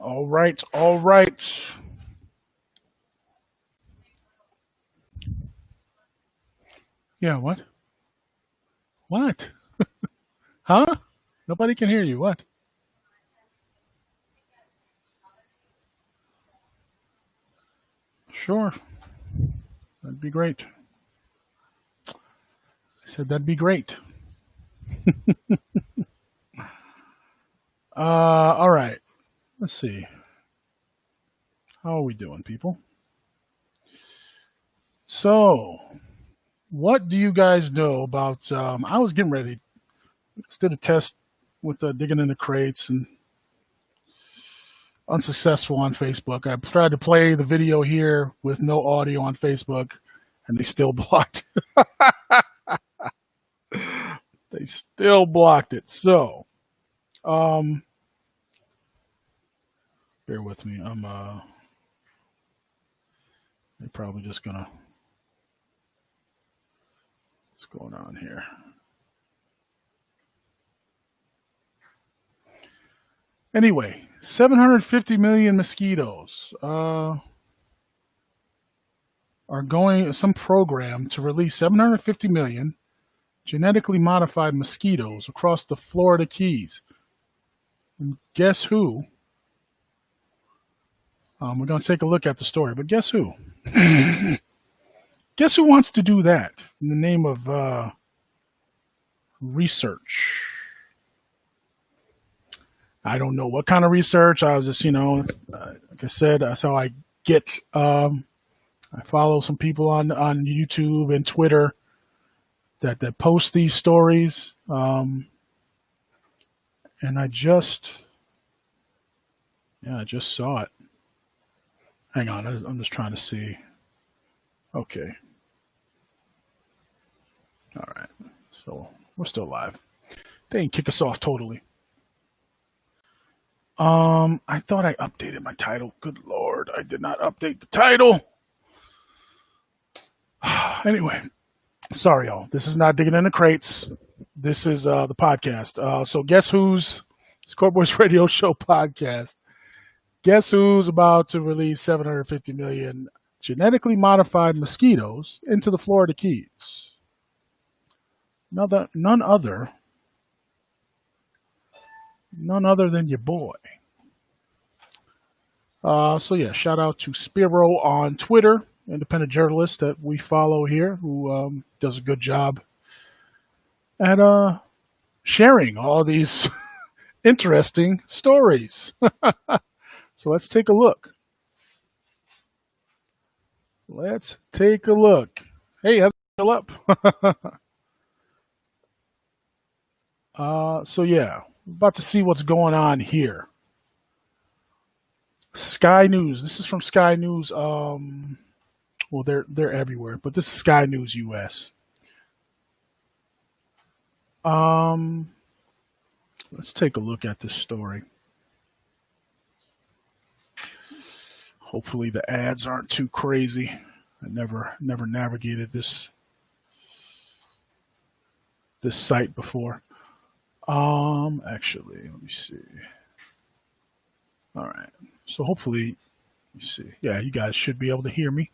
All right, all right. Yeah, what? What? Huh? Nobody can hear you. What? Sure. That'd be great. I said that'd be great. All right. Let's see. How are we doing, people? So, what do you guys know about? I was getting ready. Just did a test with digging in the crates and unsuccessful on Facebook. I tried to play the video here with no audio on Facebook, and they still blocked. They still blocked it. So, um, bear with me. They're probably just gonna. What's going on here? Anyway, 750 million mosquitoes are going some program to release 750 million genetically modified mosquitoes across the Florida Keys. And guess who? We're going to take a look at the story, but guess who? Guess who wants to do that in the name of research? I don't know what kind of research. I was just, like I said, that's how I get. I follow some people on YouTube and Twitter that post these stories, and I just saw it. Hang on, I'm just trying to see. Okay, all right. So we're still live. They didn't kick us off totally. I thought I updated my title. Good Lord, I did not update the title. Anyway, sorry, y'all. This is not Digging in the Crates. This is the podcast. So guess who's it's Kort Boyz Radio Show podcast. Guess who's about to release 750 million genetically modified mosquitoes into the Florida Keys? None other than your boy. So yeah, shout out to Spiro on Twitter, independent journalist that we follow here, who does a good job at sharing all these interesting stories. So let's take a look. Let's take a look. Hey, Heather, still up? So yeah, we're about to see what's going on here. Sky News. This is from Sky News. Well, they're everywhere, but this is Sky News US. Let's take a look at this story. Hopefully the ads aren't too crazy. I never navigated this site before. Actually, let me see. All right. So hopefully, let me see. Yeah, you guys should be able to hear me.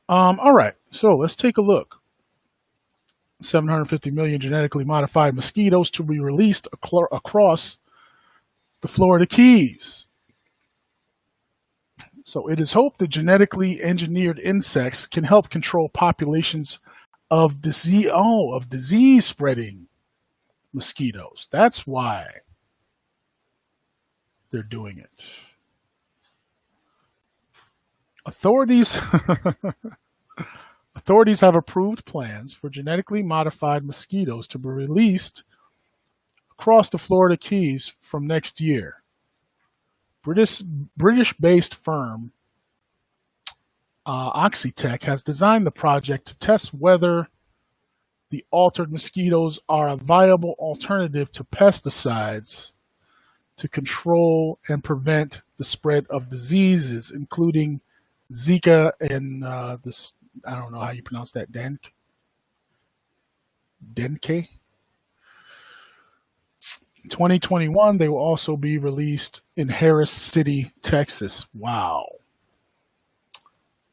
All right. So let's take a look. 750 million genetically modified mosquitoes to be released across the Florida Keys. So it is hoped that genetically engineered insects can help control populations of disease spreading mosquitoes. That's why they're doing it. Authorities have approved plans for genetically modified mosquitoes to be released across the Florida Keys from next year. British-based firm Oxitec has designed the project to test whether the altered mosquitoes are a viable alternative to pesticides to control and prevent the spread of diseases, including Zika and this, I don't know how you pronounce that, Denke? 2021, they will also be released in Harris City, Texas. Wow.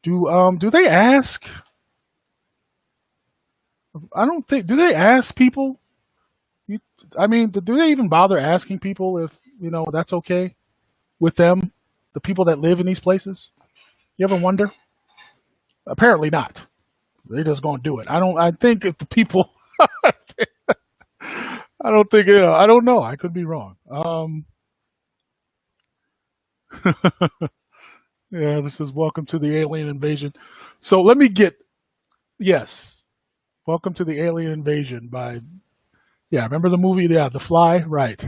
Do they ask? I don't think. Do they ask people? I mean, do they even bother asking people if that's okay with them, the people that live in these places? You ever wonder? Apparently not. They're just going to do it. I think if the people, I don't think, I don't know. I could be wrong. Yeah, this is welcome to the alien invasion. So let me get, yes, welcome to the alien invasion by, yeah, remember the movie? Yeah, The Fly? Right.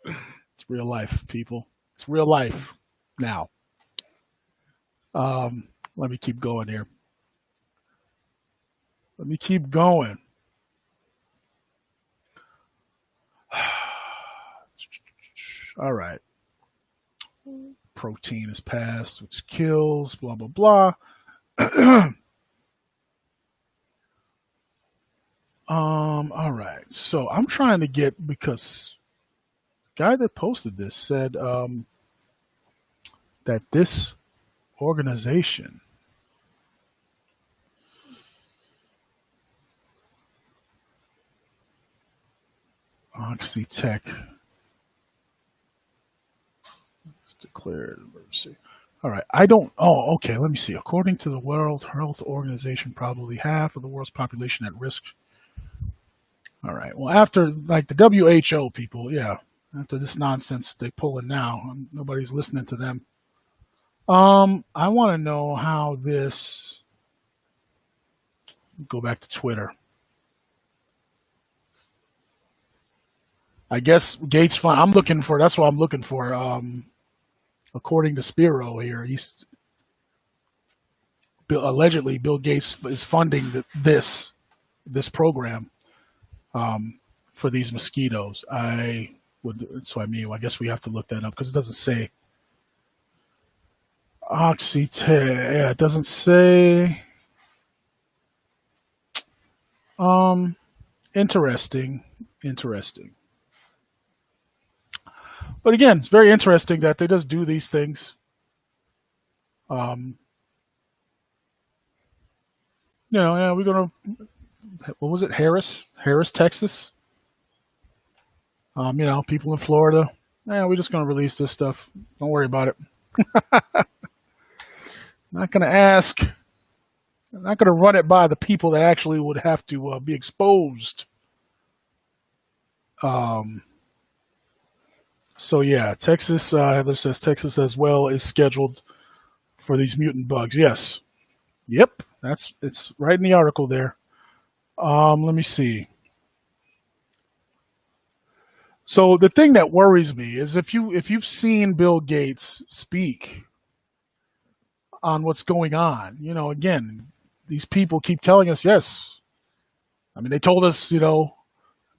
It's real life, people. It's real life now. Let me keep going here. Let me keep going. All right. Protein is passed, which kills, blah, blah, blah. All right. So I'm trying to get, because the guy that posted this said that this organization Oxy Tech declared emergency. All right. Okay. Let me see. According to the World Health Organization, probably half of the world's population at risk. All right. Well, after like the WHO people, yeah, after this nonsense they pulling now, nobody's listening to them. I want to know how this. Go back to Twitter. I guess Gates fine. I'm looking for. That's what I'm looking for. According to Spiro here, allegedly Bill Gates is funding this program for these mosquitoes. I guess we have to look that up because it doesn't say. Yeah, it doesn't say. Interesting. But again, it's very interesting that they just do these things. Yeah, we're gonna. What was it? Harris, Texas. People in Florida. Yeah, we're just gonna release this stuff. Don't worry about it. Not gonna ask. I'm not gonna run it by the people that actually would have to be exposed. So yeah, Texas. Heather says Texas as well is scheduled for these mutant bugs. Yes. Yep. It's right in the article there. Let me see. So the thing that worries me is if you've seen Bill Gates speak on what's going on, again, these people keep telling us, yes. I mean, they told us,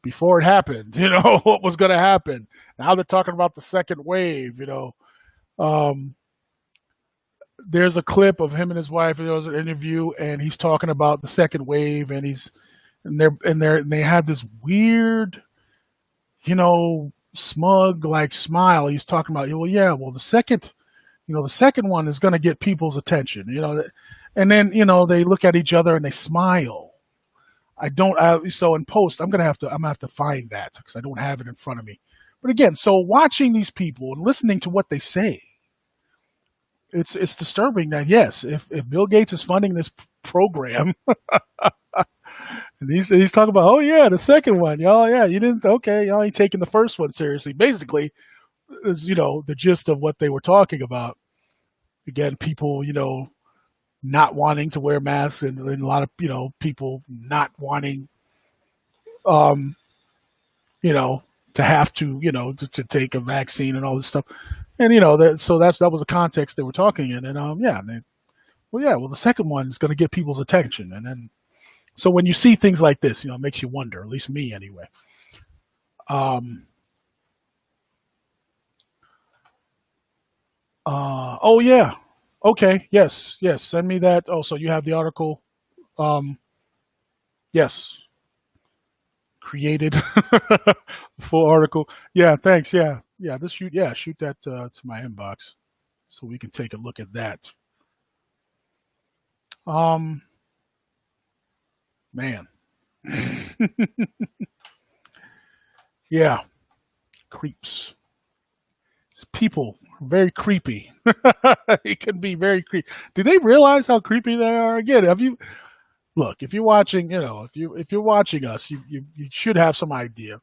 before it happened, what was going to happen. Now they're talking about the second wave, There's a clip of him and his wife. There was an interview, and he's talking about the second wave, and they have this weird, smug like smile. He's talking about, the second one is going to get people's attention, and then they look at each other and they smile. So in post, I'm gonna have to find that because I don't have it in front of me. But again, so watching these people and listening to what they say, it's disturbing that yes, if Bill Gates is funding this program, and he's talking about, oh yeah, the second one, y'all, yeah, you didn't, okay, y'all ain't taking the first one seriously. Basically, is the gist of what they were talking about. Again, people, not wanting to wear masks, and a lot of people not wanting, to have to to take a vaccine and all this stuff, and that was the context they were talking in, and the second one is going to get people's attention, and then so when you see things like this, it makes you wonder, at least me anyway. Oh yeah. Okay. Yes. Send me that. Oh, so you have the article. Yes. created the full article. Yeah, thanks. Yeah. Shoot that to my inbox so we can take a look at that. Man, yeah, creeps. People are very creepy. It can be very creepy. Do they realize how creepy they are? Again, if you're watching, if you're watching us, you should have some idea.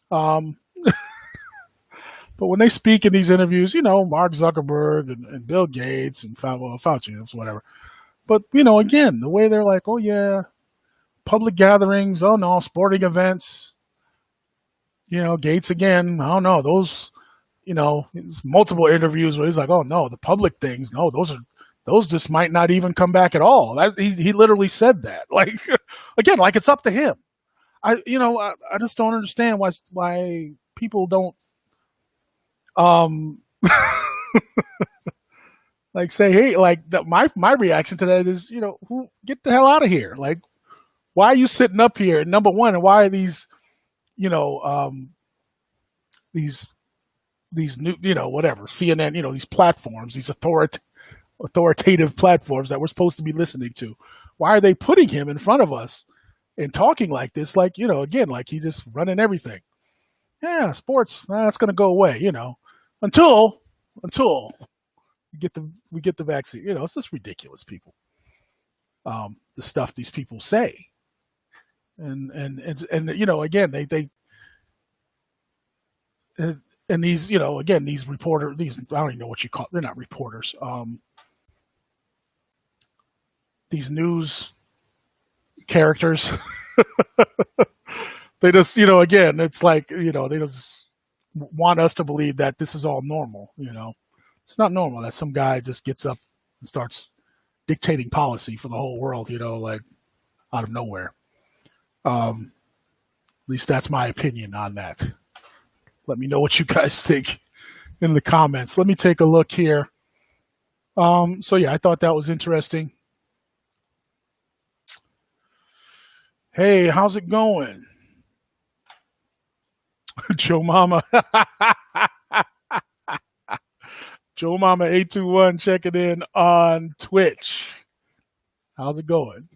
Um, but when they speak in these interviews, Mark Zuckerberg and Bill Gates and Fauci, whatever. But again, the way they're like, oh yeah, public gatherings, oh no, sporting events. Gates again. I don't know those. Multiple interviews where he's like, "Oh no, the public things, no, those just might not even come back at all." He literally said that. Like, again, like it's up to him. I just don't understand why people don't like say, hey, like my reaction to that is, who get the hell out of here? Like, why are you sitting up here? Number one, and why are these new, whatever, CNN, these platforms, these authoritative platforms that we're supposed to be listening to. Why are they putting him in front of us and talking like this? Like, again, like he just running everything. Yeah, sports, that's going to go away, until we get the vaccine. It's just ridiculous, people. The stuff these people say. And again, they and these, again, these reporters, I don't even know what you call, they're not reporters. These news characters, they just, again, it's like, they just want us to believe that this is all normal. It's not normal that some guy just gets up and starts dictating policy for the whole world, like out of nowhere. At least that's my opinion on that. Let me know what you guys think in the comments. Let me take a look here. So yeah, I thought that was interesting. Hey, how's it going? Joe Mama. Joe Mama 821 checking in on Twitch. How's it going?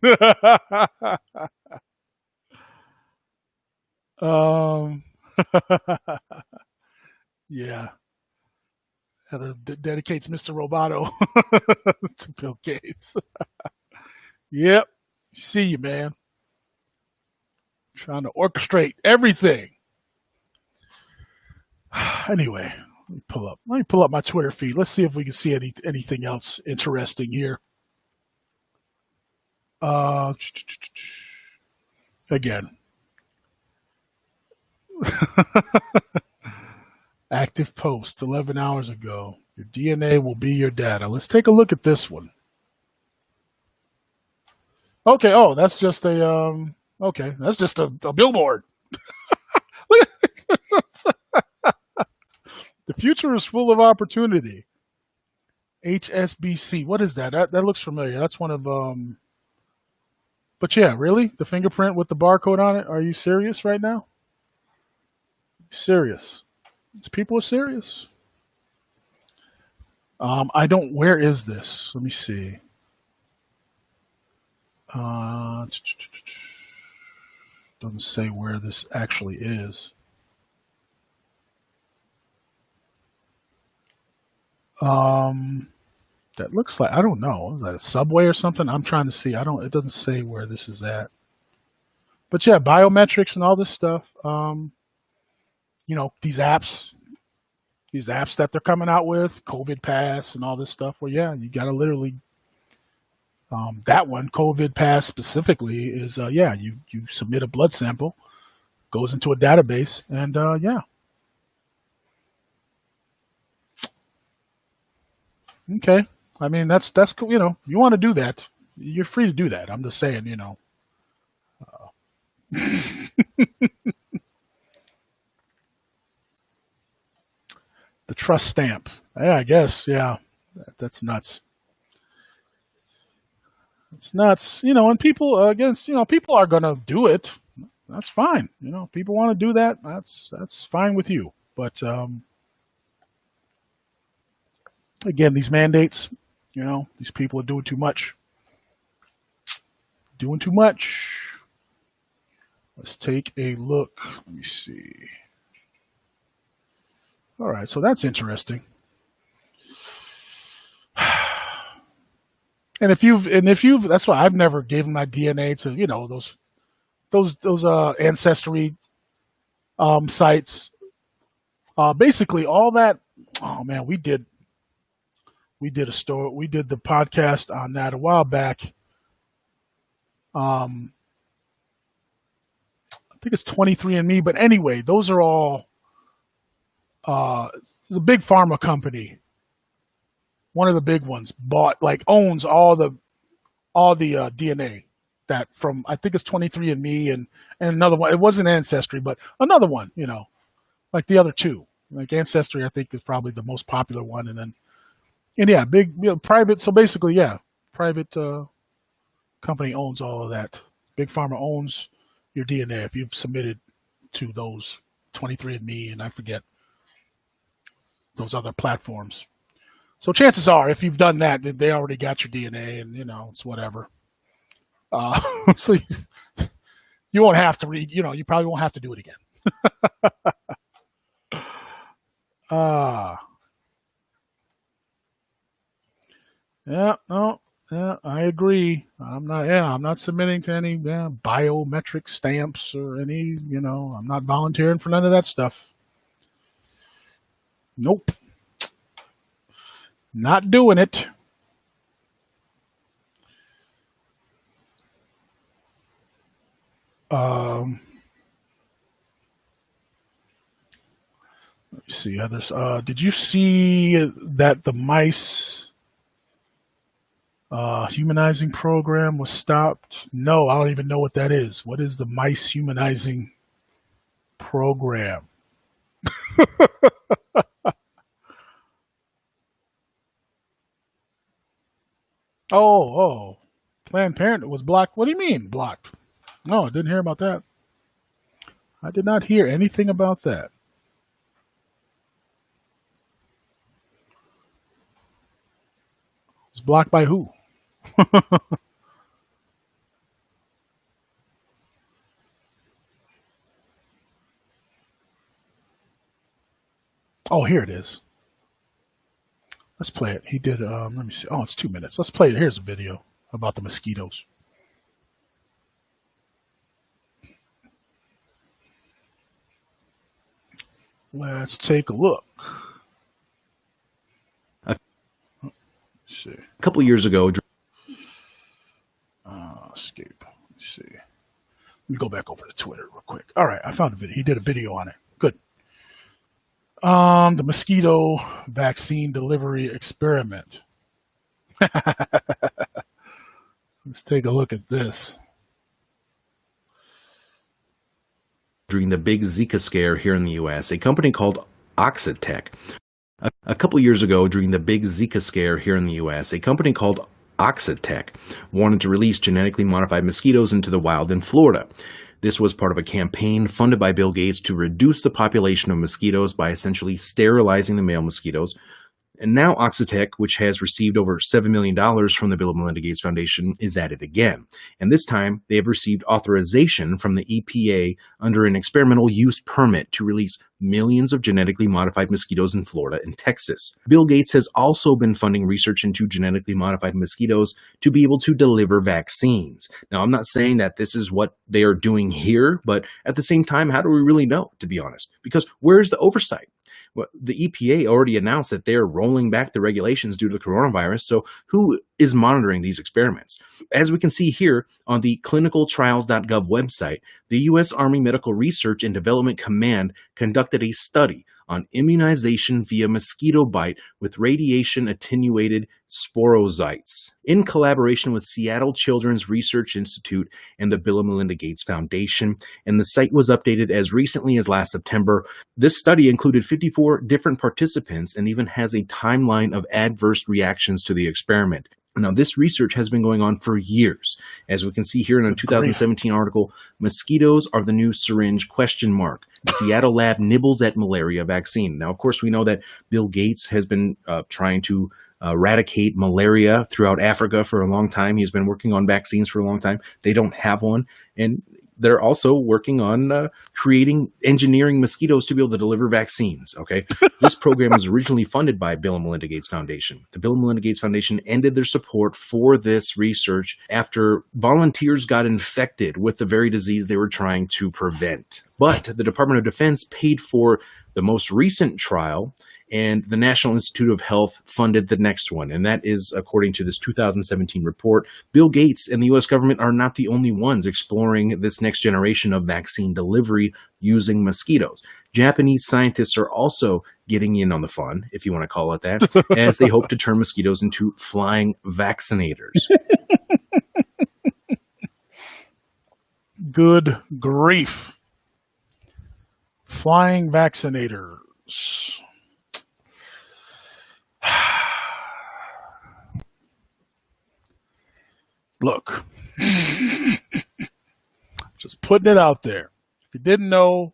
Yeah. Heather dedicates Mr. Roboto to Bill Gates. Yep. See you, man. Trying to orchestrate everything. Anyway, let me pull up my Twitter feed. Let's see if we can see anything else interesting here. Again. Active post 11 hours ago. Your DNA will be your data. Let's take a look at this one. Okay. Oh, that's just a billboard. The future is full of opportunity. HSBC. What is that? That looks familiar. That's one of But yeah, really? The fingerprint with the barcode on it? Are you serious right now? Serious. These people are serious. Where is this? Let me see. Doesn't say where this actually is. That looks like, I don't know. Is that a subway or something? I'm trying to see. It doesn't say where this is at. But yeah, biometrics and all this stuff. These apps that they're coming out with, COVID Pass and all this stuff, where, yeah, you got to literally, that one, COVID Pass specifically, is, you submit a blood sample, goes into a database, and, yeah. Okay. I mean, that's cool. You want to do that, you're free to do that. I'm just saying, the trust stamp. Yeah, I guess. Yeah, that's nuts. It's nuts. And people, people are going to do it. that's fine. If people want to do that, that's fine with you. But again, these mandates, these people are doing too much. Doing too much. Let's take a look. Let me see. All right, so that's interesting. And if you've, that's why I've never given my DNA to, those ancestry sites. Basically all that. Oh man, we did the podcast on that a while back. I think it's 23andMe, but anyway, those are all, it's a big pharma company. One of the big ones owns all the DNA that from, I think it's 23andMe and another one. It wasn't Ancestry, but another one, like the other two. Like Ancestry, I think is probably the most popular one. And yeah, big, private. So basically, yeah, private company owns all of that. Big pharma owns your DNA if you've submitted to those 23andMe and I forget those other platforms. So chances are, if you've done that, they already got your DNA, and it's whatever. So you won't have to read. You probably won't have to do it again. Yeah, no, yeah, I agree. I'm not submitting to any biometric stamps or any. I'm not volunteering for none of that stuff. Nope. Not doing it. Let me see others. Did you see that the mice humanizing program was stopped? No, I don't even know what that is. What is the mice humanizing program? Oh, Planned Parenthood was blocked. What do you mean blocked? No, I didn't hear about that. I did not hear anything about that. It's blocked by who? Oh, here it is. Let's play it. He did, let me see. Oh, it's 2 minutes. Let's play it. Here's a video about the mosquitoes. Let's take a look. Let's see. A couple years ago. Escape. Let's see. Let me go back over to Twitter real quick. All right, I found a video. He did a video on it. Good. The mosquito vaccine delivery experiment. Let's take a look at this. During the big Zika scare here in the U.S., a company called Oxitec. A couple years ago, during the big Zika scare here in the U.S., a company called Oxitec wanted to release genetically modified mosquitoes into the wild in Florida. This was part of a campaign funded by Bill Gates to reduce the population of mosquitoes by essentially sterilizing the male mosquitoes. And now Oxitec, which has received over $7 million from the Bill and Melinda Gates Foundation, is at it again. And this time, they have received authorization from the EPA under an experimental use permit to release millions of genetically modified mosquitoes in Florida and Texas. Bill Gates has also been funding research into genetically modified mosquitoes to be able to deliver vaccines. Now, I'm not saying that this is what they are doing here, but at the same time, how do we really know, to be honest? Because where's the oversight? Well, the EPA already announced that they're rolling back the regulations due to the coronavirus, so who is monitoring these experiments? As we can see here on the clinicaltrials.gov website, the U.S. Army Medical Research and Development Command conducted a study on immunization via mosquito bite with radiation-attenuated sporozoites in collaboration with Seattle Children's Research Institute and the Bill and Melinda Gates Foundation, and the site was updated as recently as last September. This study included 54 different participants and even has a timeline of adverse reactions to the experiment. Now, this research has been going on for years. As we can see here in a 2017 article, mosquitoes are the new syringe ? Seattle lab nibbles at malaria vaccine. Now, of course, we know that Bill Gates has been trying to eradicate malaria throughout Africa for a long time. He's been working on vaccines for a long time. They don't have one. And they're also working on engineering mosquitoes to be able to deliver vaccines. Okay, this program was originally funded by Bill and Melinda Gates Foundation. The Bill and Melinda Gates Foundation ended their support for this research after volunteers got infected with the very disease they were trying to prevent. But the Department of Defense paid for the most recent trial, and the National Institute of Health funded the next one. And that is according to this 2017 report. Bill Gates and the U.S. government are not the only ones exploring this next generation of vaccine delivery using mosquitoes. Japanese scientists are also getting in on the fun, if you want to call it that, as they hope to turn mosquitoes into flying vaccinators. Good grief. Flying vaccinators. Look, just putting it out there. If you didn't know,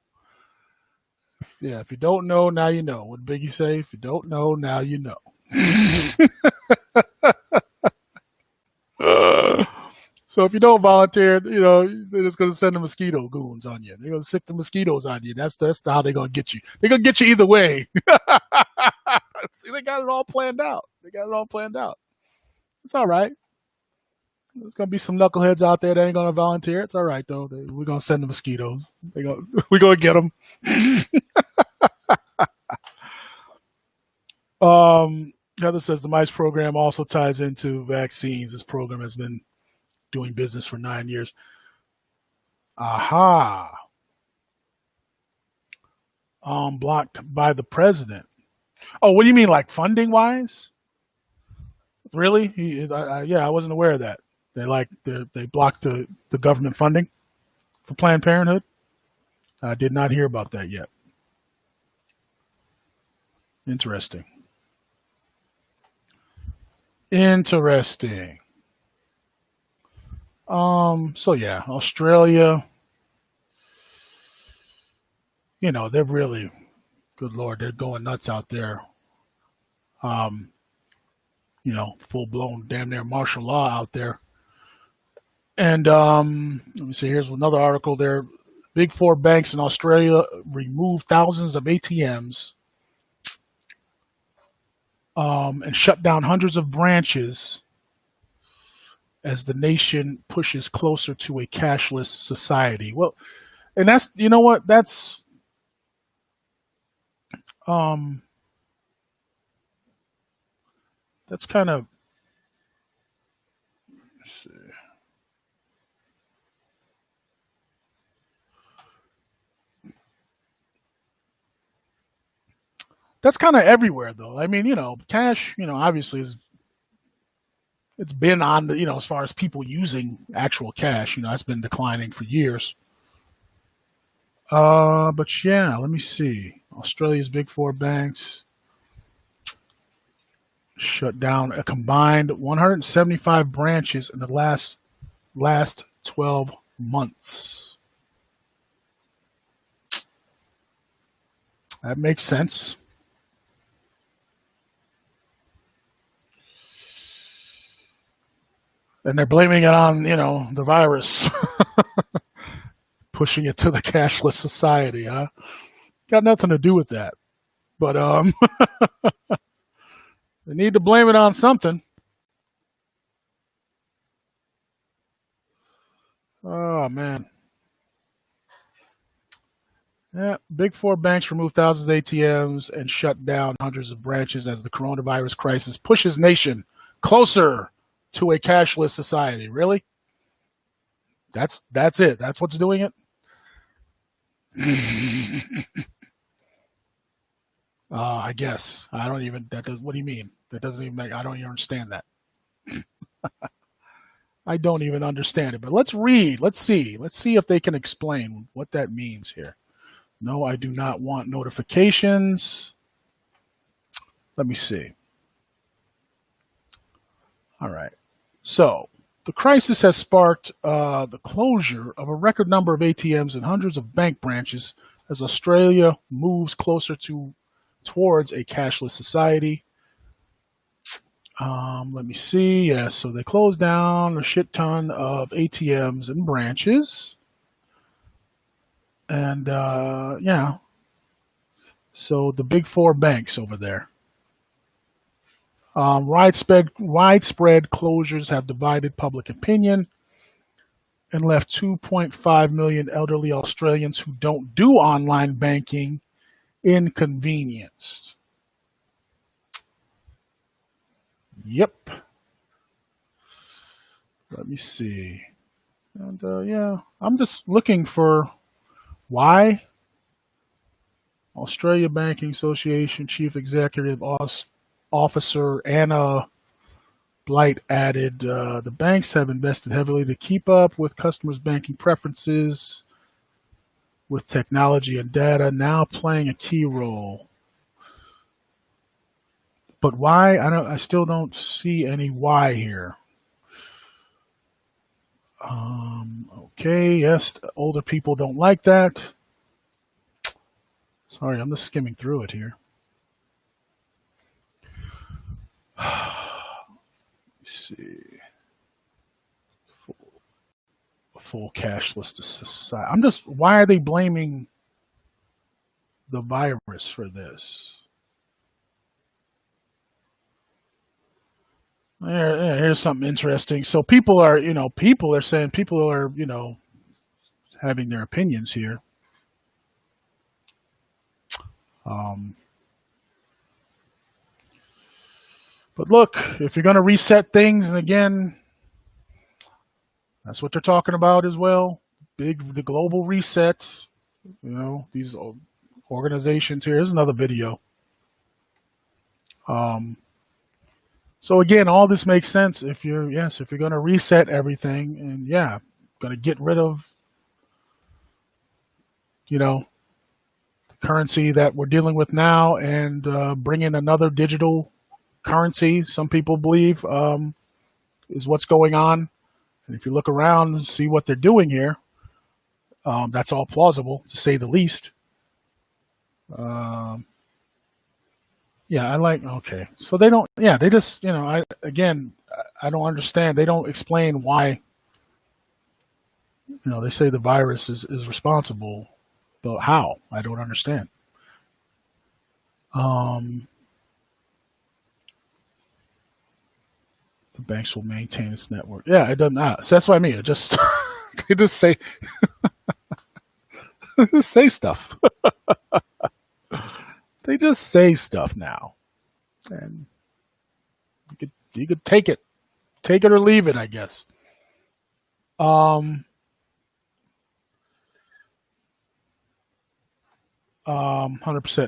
if you don't know, now you know. What did Biggie say? If you don't know, now you know. So if you don't volunteer, they're just going to send the mosquito goons on you. They're going to sick the mosquitoes on you. That's how they're going to get you. They're going to get you either way. See, they got it all planned out. It's all right. There's going to be some knuckleheads out there that ain't going to volunteer. It's all right, though. We're going to send the mosquitoes. We're going to get them. Heather says the mice program also ties into vaccines. This program has been doing business for 9 years. Aha. Blocked by the president. Oh, what do you mean, like funding-wise? Really? Yeah, I wasn't aware of that. They blocked the government funding for Planned Parenthood. I did not hear about that yet. Interesting. So yeah, Australia, they're really, good Lord, they're going nuts out there. Full blown damn near martial law out there. And let me see, here's another article there. Big four banks in Australia removed thousands of ATMs and shut down hundreds of branches as the nation pushes closer to a cashless society. Well, and that's, you know what, that's kind of, let's see. That's kind of everywhere, though. I mean, cash, obviously it's been on the, as far as people using actual cash, it's been declining for years. But yeah, let me see. Australia's big four banks shut down a combined 175 branches in the last 12 months. That makes sense. And they're blaming it on, the virus. Pushing it to the cashless society, huh? Got nothing to do with that. But they need to blame it on something. Oh, man. Yeah, big four banks removed thousands of ATMs and shut down hundreds of branches as the coronavirus crisis pushes nation closer to a cashless society. Really? That's it. That's what's doing it? I guess. What do you mean? That doesn't even I don't even understand that. I don't even understand it. But let's read. Let's see if they can explain what that means here. No, I do not want notifications. Let me see. All right. So the crisis has sparked the closure of a record number of ATMs and hundreds of bank branches as Australia moves closer towards a cashless society. Let me see. Yes, so they closed down a shit ton of ATMs and branches. And yeah, so the big four banks over there. Widespread closures have divided public opinion and left 2.5 million elderly Australians who don't do online banking inconvenienced. Yep. Let me see. And yeah, I'm just looking for why Australia Banking Association Chief Executive Officer Anna Blight added, the banks have invested heavily to keep up with customers' banking preferences, with technology and data now playing a key role. But why? I still don't see any why here. Okay, yes, older people don't like that. Sorry, I'm just skimming through it here. Let's see. Full cashless society. Why are they blaming the virus for this? Here's something interesting. So people are saying people are, having their opinions here. But look, if you're going to reset things, and again, that's what they're talking about as well. The global reset. These organizations here. Here's another video. So again, all this makes sense if you're going to reset everything and going to get rid of, the currency that we're dealing with now and bring in another digital currency. Some people believe is what's going on. And if you look around and see what they're doing here, that's all plausible to say the least. Okay. So they don't, they just, I don't understand. They don't explain why, they say the virus is responsible, but how? I don't understand. The banks will maintain its network. Yeah, it doesn't, so that's what I mean. It just, they just say, just say stuff. They just say stuff now, and you could take it or leave it, I guess. 100%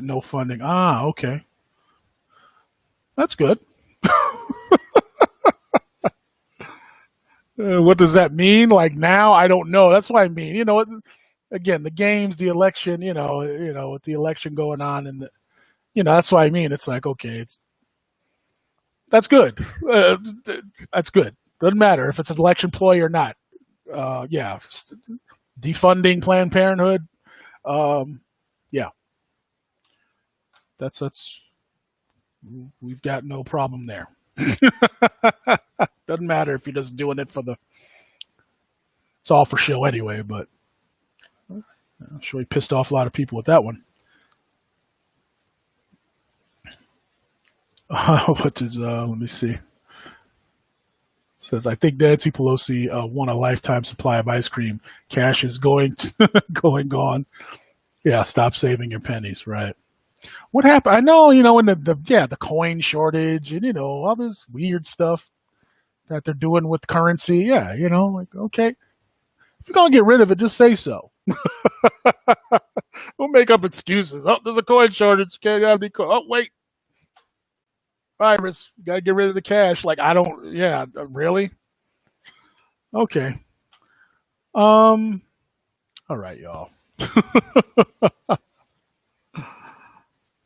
no funding. Okay, that's good. What does that mean? Like now, I don't know. That's what I mean. Again, the games, the election. With the election going on, and that's what I mean. It's like, okay, that's good. That's good. Doesn't matter if it's an election ploy or not. Defunding Planned Parenthood. That's we've got no problem there. Doesn't matter if you're just doing it it's all for show anyway, but I'm sure he pissed off a lot of people with that one. Let me see. It says, I think Nancy Pelosi won a lifetime supply of ice cream. Cash is gone. Yeah, stop saving your pennies, right? What happened? I know, in the coin shortage and, all this weird stuff that they're doing with currency. Yeah, okay. If you're going to get rid of it, just say so. Don't make up excuses. Oh, there's a coin shortage. Okay, gotta be cool. Oh, wait. Virus. Got to get rid of the cash. Like, really? Okay. All right, y'all.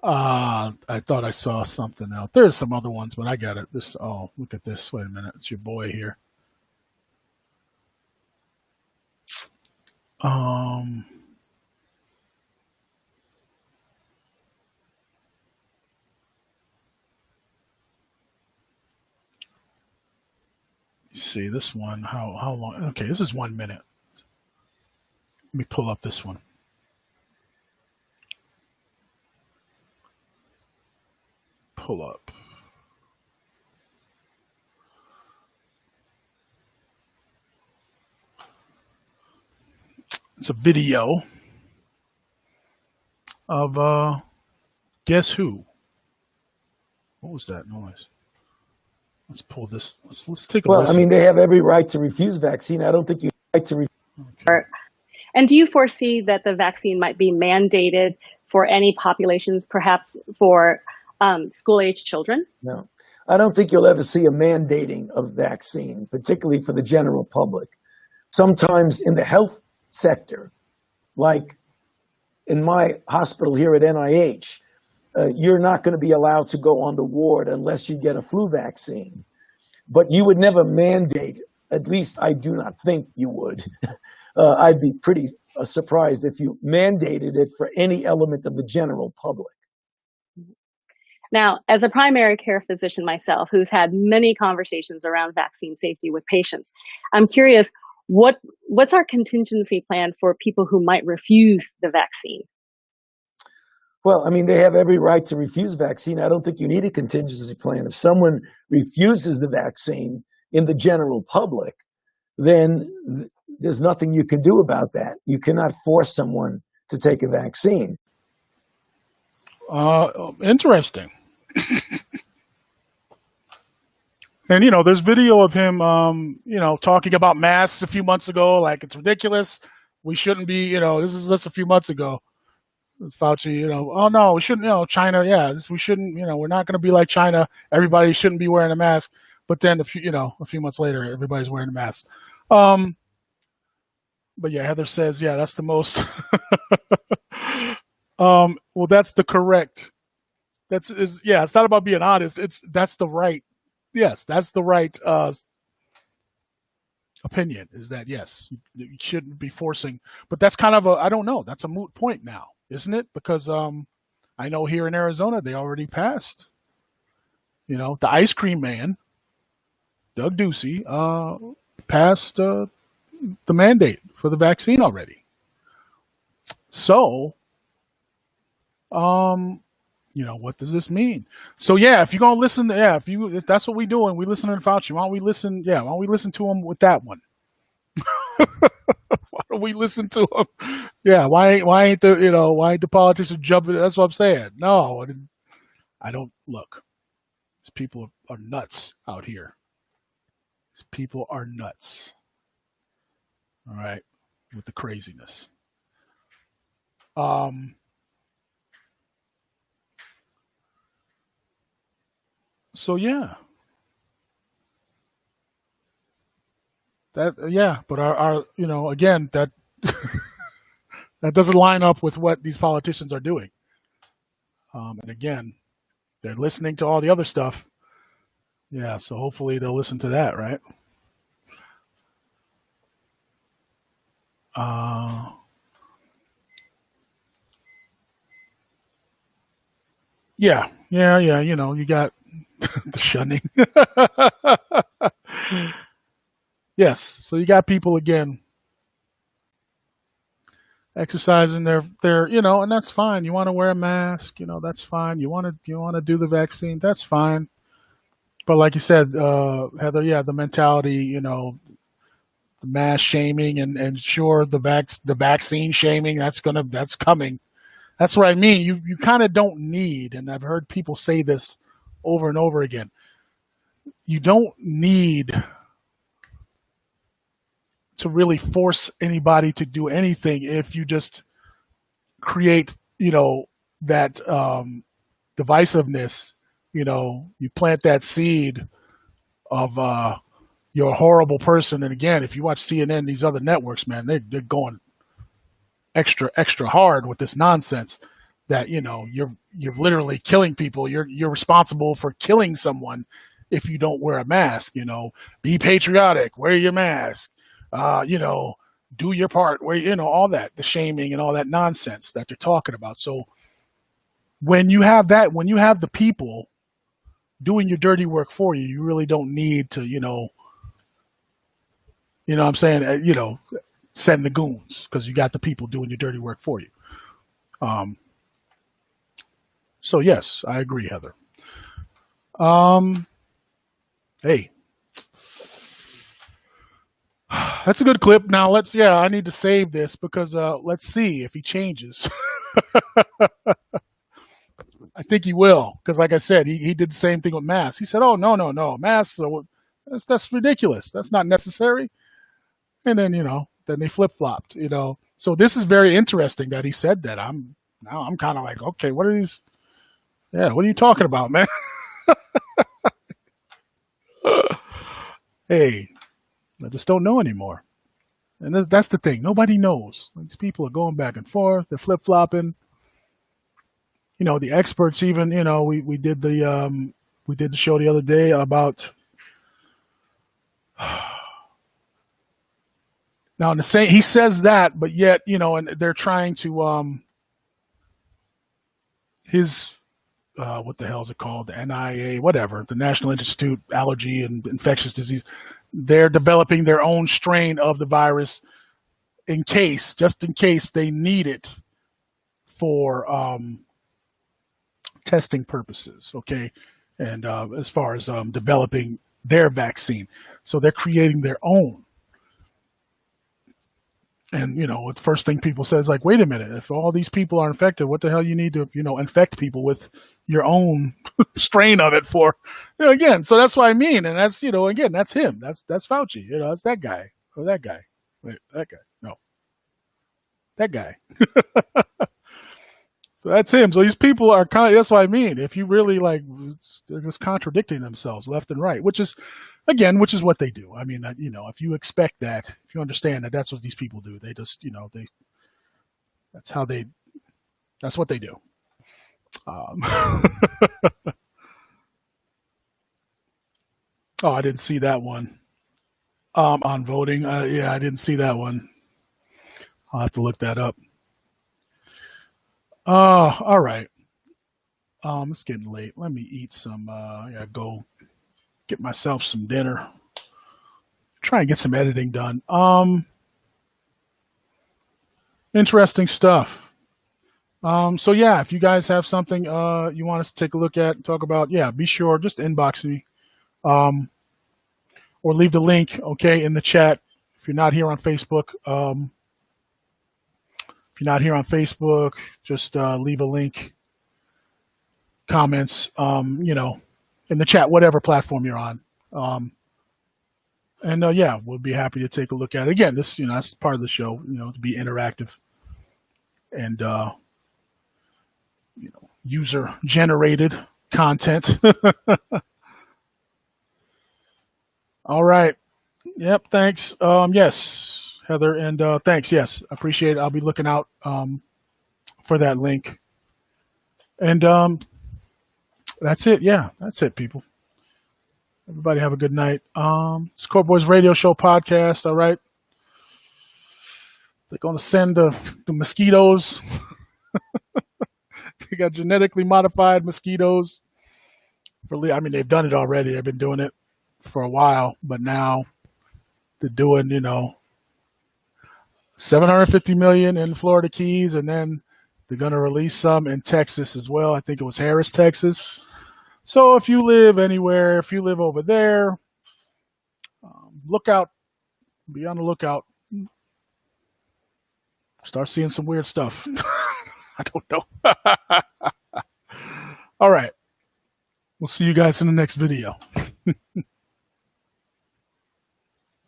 I thought I saw something else. There's some other ones, but I got it. Look at this. Wait a minute. It's your boy here. See this one. How long? Okay, this is 1 minute. Let me pull up this one. Pull up. It's a video of guess who? What was that noise? Let's pull this. Let's take a listen. Well, I mean, they have every right to refuse vaccine. I don't think you have right to refuse. Okay. And do you foresee that the vaccine might be mandated for any populations, perhaps for school-age children? No, I don't think you'll ever see a mandating of vaccine, particularly for the general public. Sometimes in the health sector, like in my hospital here at NIH, you're not going to be allowed to go on the ward unless you get a flu vaccine. But you would never mandate, at least I do not think you would. I'd be pretty surprised if you mandated it for any element of the general public. Now, as a primary care physician myself, who's had many conversations around vaccine safety with patients, I'm curious, what's our contingency plan for people who might refuse the vaccine? Well, I mean, they have every right to refuse vaccine. I don't think you need a contingency plan. If someone refuses the vaccine in the general public, then there's nothing you can do about that. You cannot force someone to take a vaccine. Interesting. And, there's video of him, talking about masks a few months ago, like it's ridiculous. We shouldn't be, this is just a few months ago. Fauci, oh no, we shouldn't, China, we shouldn't, we're not going to be like China. Everybody shouldn't be wearing a mask. But then a few months later, everybody's wearing a mask. But yeah, Heather says, that's the most, well, that's the correct, it's not about being honest. That's the right opinion is that, yes, you shouldn't be forcing, but that's kind of I don't know. That's a moot point now, isn't it? Because I know here in Arizona, they already passed, the ice cream man, Doug Ducey, passed the mandate for the vaccine already. So, what does this mean? So if you're gonna listen, if that's what we do and we listen to Fauci, why don't we listen? Why don't we listen to him with that one? Why don't we listen to him? Why ain't the politicians jumping? That's what I'm saying. No, I don't look. These people are nuts out here. These people are nuts. All right, with the craziness. So but our again, that that doesn't line up with what these politicians are doing. And again, they're listening to all the other stuff. Yeah, so hopefully they'll listen to that, right? You got the shunning. Yes, so you got people again exercising their and that's fine. You want to wear a mask, that's fine. You want to do the vaccine, that's fine. But like you said, Heather, the mentality, the mass shaming and sure the vaccine shaming, that's coming. That's what I mean. You kind of don't need, and I've heard people say this over and over again, you don't need to really force anybody to do anything if you just create, that divisiveness, you plant that seed of you're a horrible person. And again, if you watch CNN, these other networks, man, they're going extra hard with this nonsense. that, you're literally killing people. You're responsible for killing someone if you don't wear a mask. Be patriotic, wear your mask, do your part, where, all that, the shaming and all that nonsense that they're talking about. So when you have the people doing your dirty work for you, you really don't need to, what I'm saying, send the goons, because you got the people doing your dirty work for you. So yes, I agree, Heather. Hey, that's a good clip. Now I need to save this because let's see if he changes. I think he will, because like I said, he did the same thing with masks. He said, "Oh no, masks that's ridiculous. That's not necessary." And then then they flip flopped. So this is very interesting that he said that. I'm kind of like, okay, what are these? Yeah, what are you talking about, man? Hey, I just don't know anymore. And that's the thing. Nobody knows. These people are going back and forth. They're flip flopping. The experts even. We did the show the other day about. Now, in the same, he says that, but yet, and they're trying to what the hell is it called? The NIA, whatever, the National Institute Allergy and Infectious Disease. They're developing their own strain of the virus just in case they need it for testing purposes. Okay. And as far as developing their vaccine. So they're creating their own. And, the first thing people say is like, wait a minute, if all these people are infected, what the hell you need to, infect people with your own strain of it for, again. So that's what I mean. And that's, again, that's him. That's Fauci. That's that guy or that guy. Wait, that guy. No, that guy. So that's him. So these people are that's what I mean. If you really they're just contradicting themselves left and right, which is what they do. I mean, if you expect that, if you understand that that's what these people do, they just, that's what they do. Oh, I didn't see that one. On voting. Yeah, I didn't see that one. I'll have to look that up. All right. It's getting late. Let me eat some, I gotta go get myself some dinner. Try and get some editing done. Interesting stuff. So yeah, if you guys have something you want us to take a look at and talk about, yeah, be sure just inbox me. Or leave the link, okay, in the chat. If you're not here on Facebook, just leave a link, comments, in the chat, whatever platform you're on. And yeah, we'll be happy to take a look at it. Again, this, that's part of the show, to be interactive and, user generated content. All right. Yep. Thanks. Yes, Heather. And thanks. Yes. Appreciate it. I'll be looking out for that link. And that's it. Yeah. That's it, people. Everybody have a good night. It's Kort Boyz Radio Show podcast. All right. They're going to send the mosquitoes. They got genetically modified mosquitoes. They've done it already. They've been doing it for a while, but now they're doing, 750 million in Florida Keys, and then they're going to release some in Texas as well. I think it was Harris, Texas. So if you live anywhere, if you live over there, look out, be on the lookout. Start seeing some weird stuff. I don't know. All right. We'll see you guys in the next video.